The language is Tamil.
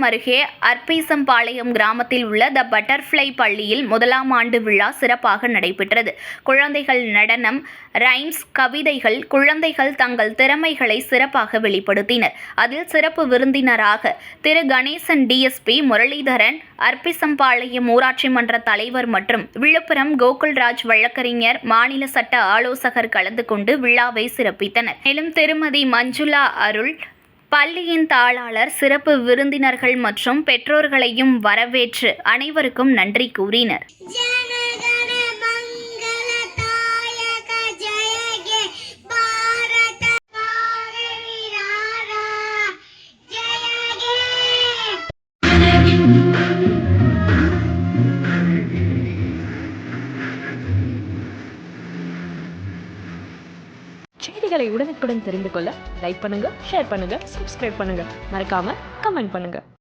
அருகே அர்ப்பீசம்பாளையம் கிராமத்தில் உள்ள த பட்டர்ஃப்ளை பள்ளியில் 1ஆம் ஆண்டு விழா சிறப்பாக நடைபெற்றது. குழந்தைகள் நடனம், ரைம்ஸ், கவிதைகள், குழந்தைகள் தங்கள் திறமைகளை சிறப்பாக வெளிப்படுத்தினர். அதில் சிறப்பு விருந்தினராக திரு கணேசன், டிஎஸ்பி முரளிதரன், அர்ப்பீசம்பாளையம் ஊராட்சி மன்ற தலைவர் மற்றும் விழுப்புரம் கோகுல்ராஜ் வழக்கறிஞர், மாநில சட்ட ஆலோசகர் கலந்து கொண்டு விழாவை சிறப்பித்தனர். மேலும் திருமதி மஞ்சுளா அருள், பள்ளியின் தாளாளர், சிறப்பு விருந்தினர்கள் மற்றும் பெற்றோர்களையும் வரவேற்று அனைவருக்கும் நன்றி கூறினர். செய்திகளை உடனுக்குடன் தெரிந்து கொள்ள லைக் பண்ணுங்க, ஷேர் பண்ணுங்க, சப்ஸ்கிரைப் பண்ணுங்க, மறக்காம கமெண்ட் பண்ணுங்க.